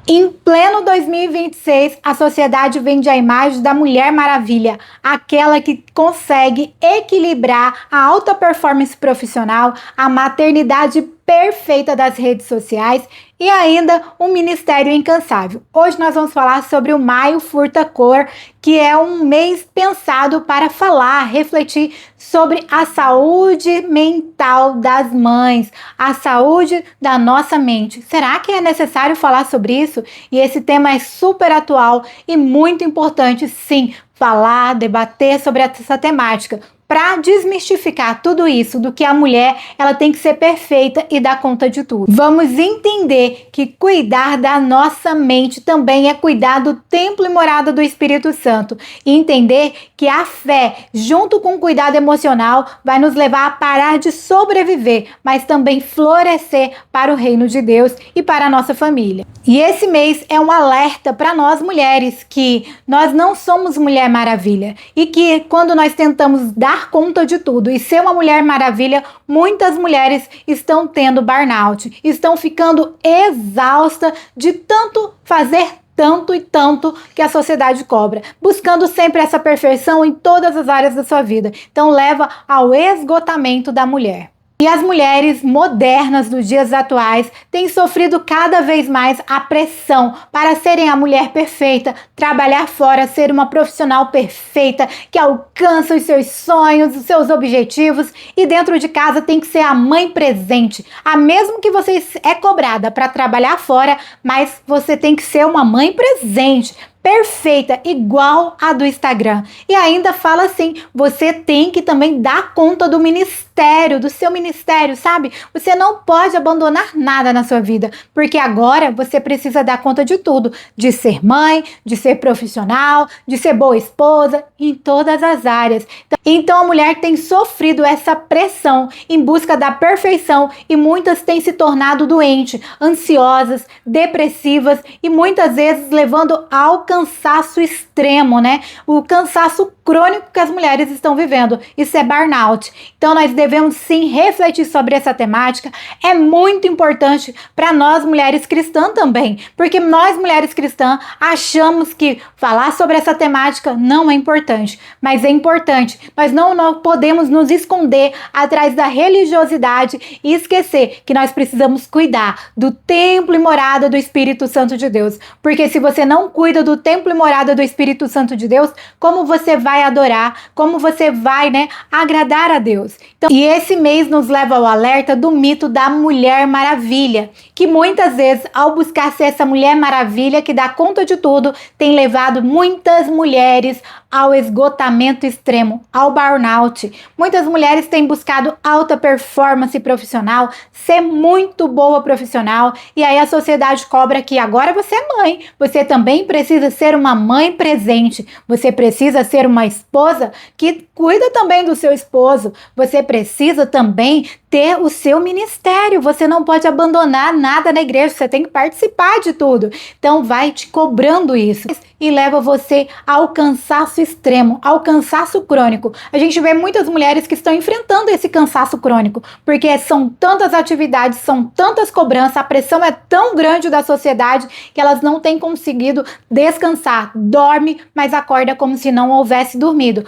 Em pleno 2026, a sociedade vende a imagem da Mulher Maravilha, aquela que consegue equilibrar a alta performance profissional, a maternidade perfeita das redes sociais e ainda um ministério incansável. Hoje nós vamos falar sobre o Maio Furta Cor, que é um mês pensado para falar, refletir sobre a saúde mental das mães, a saúde da nossa mente. Será que é necessário falar sobre isso? E esse tema é super atual e muito importante, sim, falar, debater sobre essa temática, para desmistificar tudo isso, do que a mulher ela tem que ser perfeita e dar conta de tudo. Vamos entender que cuidar da nossa mente também é cuidar do templo e morada do Espírito Santo. E entender que a fé, junto com o cuidado emocional, vai nos levar a parar de sobreviver, mas também florescer para o reino de Deus e para a nossa família. E esse mês é um alerta para nós mulheres, que nós não somos Mulher Maravilha e que quando nós tentamos dar conta de tudo e ser uma Mulher Maravilha, muitas mulheres estão tendo burnout, estão ficando exaustas de tanto fazer tanto e tanto que a sociedade cobra, buscando sempre essa perfeição em todas as áreas da sua vida. Então leva ao esgotamento da mulher. E as mulheres modernas dos dias atuais têm sofrido cada vez mais a pressão para serem a mulher perfeita, trabalhar fora, ser uma profissional perfeita, que alcança os seus sonhos, os seus objetivos, e dentro de casa tem que ser a mãe presente. Mesmo que você é cobrada para trabalhar fora, mas você tem que ser uma mãe presente, perfeita, igual a do Instagram. E ainda fala assim, você tem que também dar conta do ministério, do seu ministério, sabe? Você não pode abandonar nada na sua vida, porque agora você precisa dar conta de tudo, de ser mãe, de ser profissional, de ser boa esposa, em todas as áreas. Então a mulher tem sofrido essa pressão em busca da perfeição e muitas têm se tornado doentes, ansiosas, depressivas e muitas vezes levando ao cansaço extremo, né? O cansaço crônico que as mulheres estão vivendo. Isso é burnout. Então nós devemos sim refletir sobre essa temática. É muito importante para nós mulheres cristãs também, porque nós mulheres cristãs achamos que falar sobre essa temática não é importante, mas é importante. Nós não podemos nos esconder atrás da religiosidade e esquecer que nós precisamos cuidar do templo e morada do Espírito Santo de Deus, porque se você não cuida do templo e morada do Espírito Santo de Deus, como você vai adorar, como você vai, agradar a Deus? Então, e esse mês nos leva ao alerta do mito da Mulher Maravilha, que muitas vezes, ao buscar ser essa Mulher Maravilha que dá conta de tudo, tem levado muitas mulheres ao esgotamento extremo, ao burnout. Muitas mulheres têm buscado alta performance profissional, ser muito boa profissional, e aí a sociedade cobra que agora você é mãe, você também precisa ser uma mãe presente, você precisa ser uma esposa que cuida também do seu esposo, você precisa também ter o seu ministério, você não pode abandonar nada na igreja, você tem que participar de tudo. Então vai te cobrando isso e leva você ao cansaço extremo, ao cansaço crônico. A gente vê muitas mulheres que estão enfrentando esse cansaço crônico, porque são tantas atividades, são tantas cobranças, a pressão é tão grande da sociedade que elas não têm conseguido descansar. Dorme, mas acorda como se não houvesse dormido.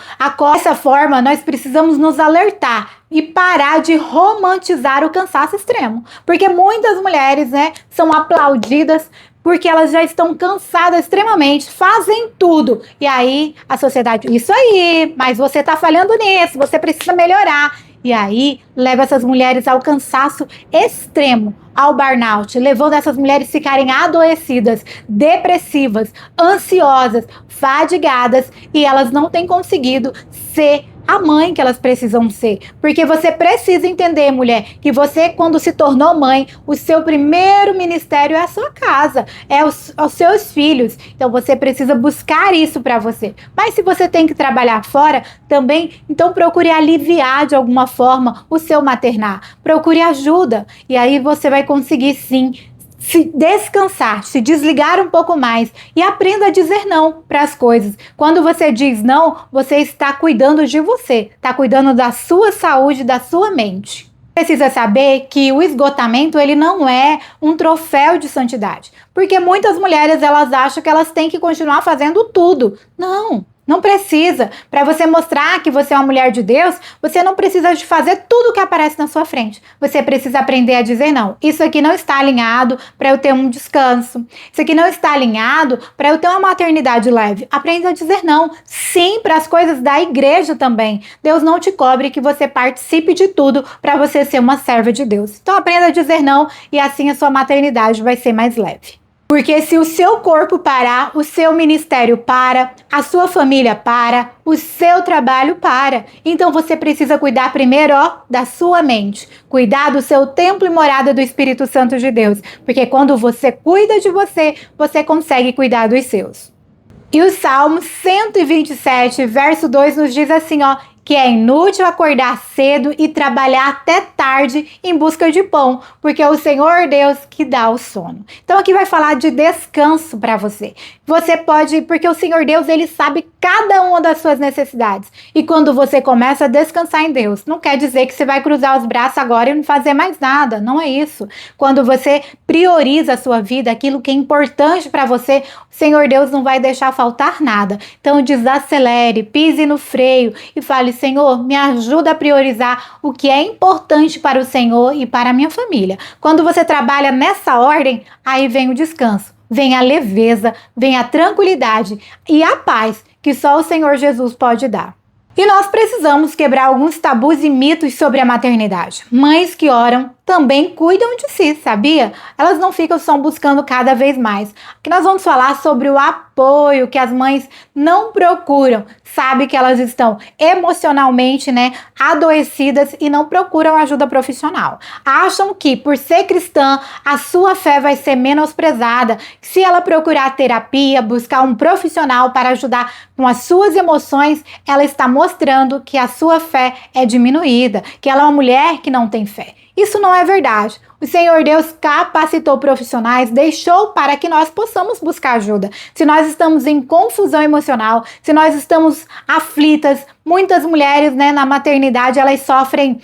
Dessa forma, nós precisamos nos alertar e parar de romantizar o cansaço extremo, porque muitas mulheres, são aplaudidas porque elas já estão cansadas extremamente, fazem tudo, e aí a sociedade, isso aí, mas você tá falhando nisso, você precisa melhorar, e aí leva essas mulheres ao cansaço extremo, ao burnout, levando essas mulheres a ficarem adoecidas, depressivas, ansiosas, fadigadas, e elas não têm conseguido ser a mãe que elas precisam ser. Porque você precisa entender, mulher, que você, quando se tornou mãe, o seu primeiro ministério é a sua casa, é os seus filhos. Então você precisa buscar isso para você. Mas se você tem que trabalhar fora também, então procure aliviar de alguma forma o seu maternar. Procure ajuda. E aí você vai conseguir sim se descansar, se desligar um pouco mais e aprenda a dizer não para as coisas. Quando você diz não, você está cuidando de você, está cuidando da sua saúde, da sua mente. Precisa saber que o esgotamento ele não é um troféu de santidade, porque muitas mulheres elas acham que elas têm que continuar fazendo tudo. Não precisa. Para você mostrar que você é uma mulher de Deus, você não precisa de fazer tudo que aparece na sua frente. Você precisa aprender a dizer não. Isso aqui não está alinhado para eu ter um descanso. Isso aqui não está alinhado para eu ter uma maternidade leve. Aprenda a dizer não. Sim, para as coisas da igreja também. Deus não te cobre que você participe de tudo para você ser uma serva de Deus. Então aprenda a dizer não e assim a sua maternidade vai ser mais leve. Porque se o seu corpo parar, o seu ministério para, a sua família para, o seu trabalho para. Então você precisa cuidar primeiro, da sua mente. Cuidar do seu templo e morada do Espírito Santo de Deus. Porque quando você cuida de você, você consegue cuidar dos seus. E o Salmo 127, verso 2 nos diz assim, que é inútil acordar cedo e trabalhar até tarde em busca de pão, porque é o Senhor Deus que dá o sono. Então aqui vai falar de descanso para você. Você pode, porque o Senhor Deus, ele sabe cada uma das suas necessidades. E quando você começa a descansar em Deus, não quer dizer que você vai cruzar os braços agora e não fazer mais nada, não é isso. Quando você prioriza a sua vida, aquilo que é importante para você, o Senhor Deus não vai deixar faltar nada. Então desacelere, pise no freio e fale, Senhor, me ajuda a priorizar o que é importante para o Senhor e para a minha família. Quando você trabalha nessa ordem, aí vem o descanso, vem a leveza, vem a tranquilidade e a paz que só o Senhor Jesus pode dar. E nós precisamos quebrar alguns tabus e mitos sobre a maternidade. Mães que oram também cuidam de si, sabia? Elas não ficam só buscando cada vez mais. Aqui nós vamos falar sobre o apoio que as mães não procuram. Sabe que elas estão emocionalmente, adoecidas e não procuram ajuda profissional. Acham que por ser cristã, a sua fé vai ser menosprezada. Se ela procurar terapia, buscar um profissional para ajudar com as suas emoções, ela está mostrando que a sua fé é diminuída, que ela é uma mulher que não tem fé. Isso não é verdade. O Senhor Deus capacitou profissionais, deixou para que nós possamos buscar ajuda. Se nós estamos em confusão emocional, se nós estamos aflitas, muitas mulheres, na maternidade, elas sofrem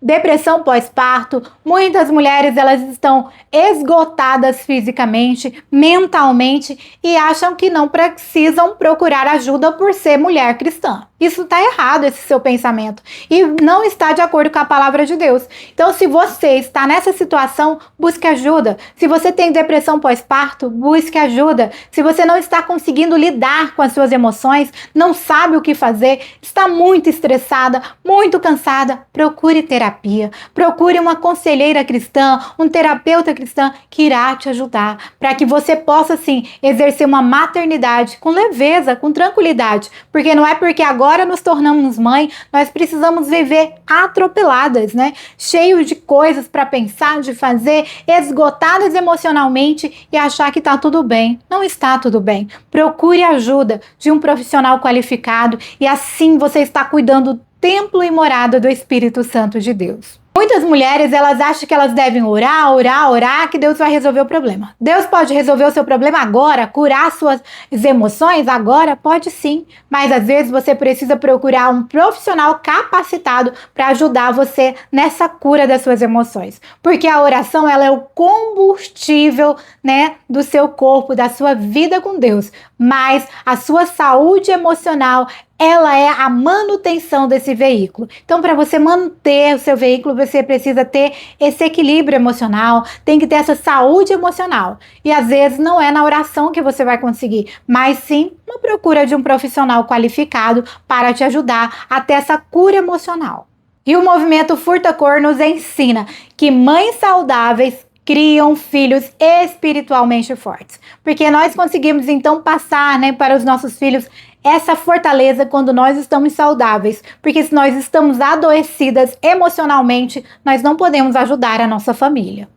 depressão pós-parto. Muitas mulheres, elas estão esgotadas fisicamente, mentalmente e acham que não precisam procurar ajuda por ser mulher cristã. Isso está errado, esse seu pensamento. E não está de acordo com a palavra de Deus. Então, se você está nessa situação, busque ajuda. Se você tem depressão pós-parto, busque ajuda. Se você não está conseguindo lidar com as suas emoções, não sabe o que fazer, está muito estressada, muito cansada, procure terapia. Procure uma conselheira cristã, um terapeuta cristão que irá te ajudar para que você possa, sim, exercer uma maternidade com leveza, com tranquilidade. Porque não é porque agora nos tornamos mãe, nós precisamos viver atropeladas, cheio de coisas para pensar, de fazer, esgotadas emocionalmente e achar que está tudo bem. Não está tudo bem. Procure ajuda de um profissional qualificado e assim você está cuidando do templo e morada do Espírito Santo de Deus. Muitas mulheres, elas acham que elas devem orar, que Deus vai resolver o problema. Deus pode resolver o seu problema agora, curar suas emoções agora? Pode sim, mas às vezes você precisa procurar um profissional capacitado para ajudar você nessa cura das suas emoções. Porque a oração, ela é o combustível, do seu corpo, da sua vida com Deus. Mas a sua saúde emocional, ela é a manutenção desse veículo. Então, para você manter o seu veículo, você precisa ter esse equilíbrio emocional, tem que ter essa saúde emocional. E às vezes não é na oração que você vai conseguir, mas sim uma procura de um profissional qualificado para te ajudar a ter essa cura emocional. E o movimento Furta Cor nos ensina que mães saudáveis criam filhos espiritualmente fortes. Porque nós conseguimos então passar, para os nossos filhos essa fortaleza quando nós estamos saudáveis. Porque se nós estamos adoecidas emocionalmente, nós não podemos ajudar a nossa família.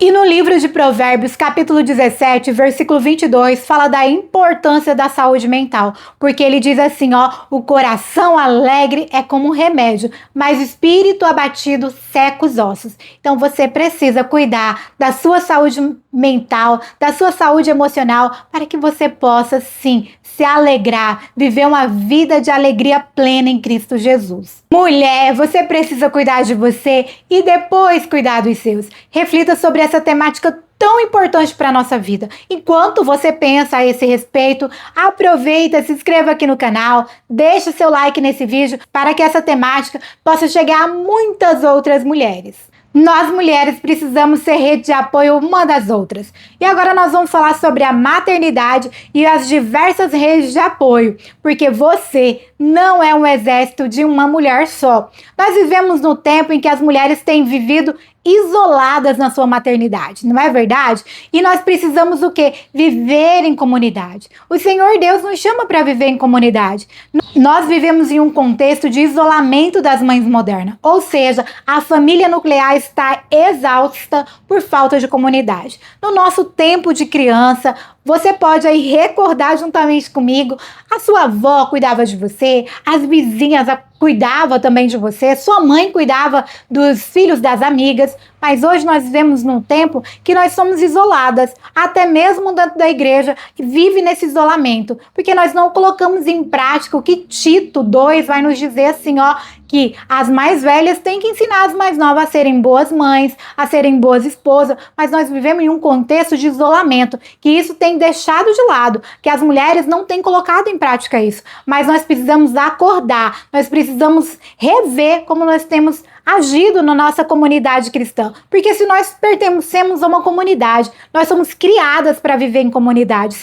E no livro de Provérbios, capítulo 17, versículo 22, fala da importância da saúde mental. Porque ele diz assim, o coração alegre é como um remédio, mas o espírito abatido seca os ossos. Então você precisa cuidar da sua saúde mental, da sua saúde emocional, para que você possa sim se alegrar, viver uma vida de alegria plena em Cristo Jesus. Mulher, você precisa cuidar de você e depois cuidar dos seus. Reflita sobre essa temática tão importante para a nossa vida. Enquanto você pensa a esse respeito, aproveita, se inscreva aqui no canal, deixe seu like nesse vídeo para que essa temática possa chegar a muitas outras mulheres. Nós mulheres precisamos ser rede de apoio uma das outras. E agora nós vamos falar sobre a maternidade e as diversas redes de apoio, porque você não é um exército de uma mulher só. Nós vivemos no tempo em que as mulheres têm vivido isoladas na sua maternidade, não é verdade? E nós precisamos o quê? Viver em comunidade. O Senhor Deus nos chama para viver em comunidade. Nós vivemos em um contexto de isolamento das mães modernas, ou seja, a família nuclear está exausta por falta de comunidade. No nosso tempo de criança, você pode aí recordar juntamente comigo, a sua avó cuidava de você, as vizinhas cuidava também de você, sua mãe cuidava dos filhos das amigas, mas hoje nós vivemos num tempo que nós somos isoladas, até mesmo dentro da igreja, vive nesse isolamento, porque nós não colocamos em prática o que Tito 2 vai nos dizer assim, ó, que as mais velhas têm que ensinar as mais novas a serem boas mães, a serem boas esposas, mas nós vivemos em um contexto de isolamento, que isso tem deixado de lado, que as mulheres não têm colocado em prática isso, mas nós precisamos acordar, nós precisamos rever como nós temos agido na nossa comunidade cristã, porque se nós pertencemos a uma comunidade, nós somos criadas para viver em comunidade.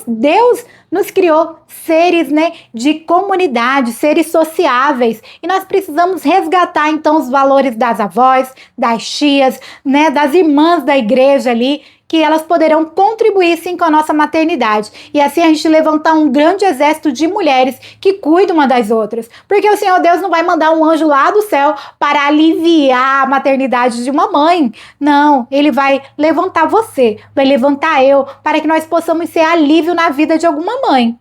Deus nos criou seres, de comunidade, seres sociáveis, e nós precisamos resgatar então os valores das avós, das tias, das irmãs da igreja ali, que elas poderão contribuir sim com a nossa maternidade. E assim a gente levantar um grande exército de mulheres que cuidam uma das outras. Porque o Senhor Deus não vai mandar um anjo lá do céu para aliviar a maternidade de uma mãe. Não, Ele vai levantar você, vai levantar eu, para que nós possamos ser alívio na vida de alguma mãe.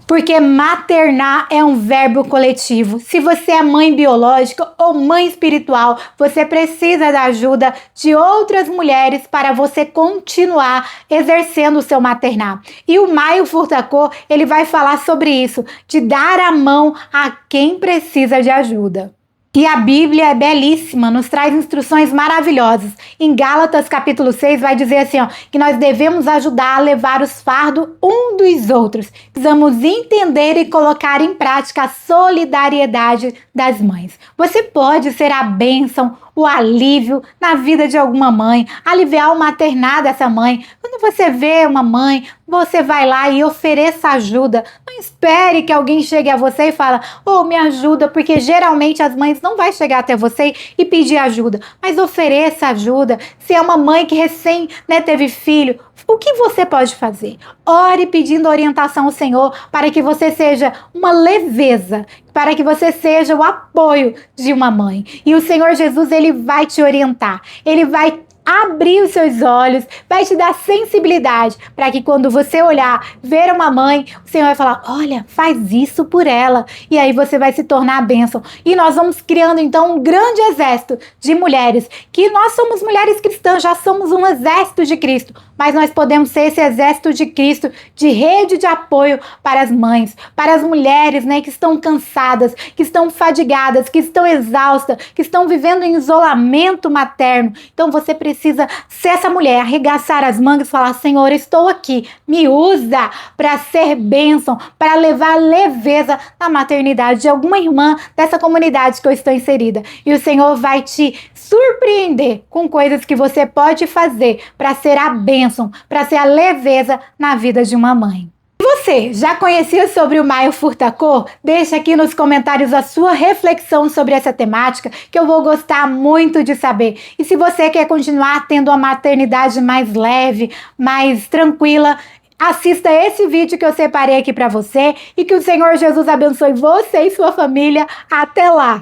Porque maternar é um verbo coletivo. Se você é mãe biológica ou mãe espiritual, você precisa da ajuda de outras mulheres para você continuar exercendo o seu maternar. E o Maio Furtacô, ele vai falar sobre isso, de dar a mão a quem precisa de ajuda. E a Bíblia é belíssima, nos traz instruções maravilhosas. Em Gálatas capítulo 6 vai dizer assim, que nós devemos ajudar a levar os fardos um dos outros. Precisamos entender e colocar em prática a solidariedade das mães. Você pode ser a bênção, o alívio na vida de alguma mãe, aliviar o maternar dessa mãe. Quando você vê uma mãe, você vai lá e ofereça ajuda. Não espere que alguém chegue a você e fale, me ajuda, porque geralmente as mães não vão chegar até você e pedir ajuda, mas ofereça ajuda. Se é uma mãe que recém teve filho, o que você pode fazer? Ore pedindo orientação ao Senhor para que você seja uma leveza, para que você seja o apoio de uma mãe. E o Senhor Jesus, Ele vai te orientar, Ele vai abrir os seus olhos, vai te dar sensibilidade para que quando você olhar, ver uma mãe, o Senhor vai falar, olha, faz isso por ela. E aí você vai se tornar a bênção. E nós vamos criando então um grande exército de mulheres, que nós somos mulheres cristãs, já somos um exército de Cristo, mas nós podemos ser esse exército de Cristo, de rede de apoio para as mães, para as mulheres, que estão cansadas, que estão fadigadas, que estão exaustas, que estão vivendo em isolamento materno. Então você precisa ser essa mulher, arregaçar as mangas e falar, Senhor, estou aqui, me usa para ser bênção, para levar leveza na maternidade de alguma irmã dessa comunidade que eu estou inserida. E o Senhor vai te surpreender com coisas que você pode fazer para ser a bênção, para ser a leveza na vida de uma mãe. Você já conhecia sobre o Maio Furtacô? Deixa aqui nos comentários a sua reflexão sobre essa temática, que eu vou gostar muito de saber. E se você quer continuar tendo uma maternidade mais leve, mais tranquila, assista esse vídeo que eu separei aqui para você e que o Senhor Jesus abençoe você e sua família. Até lá!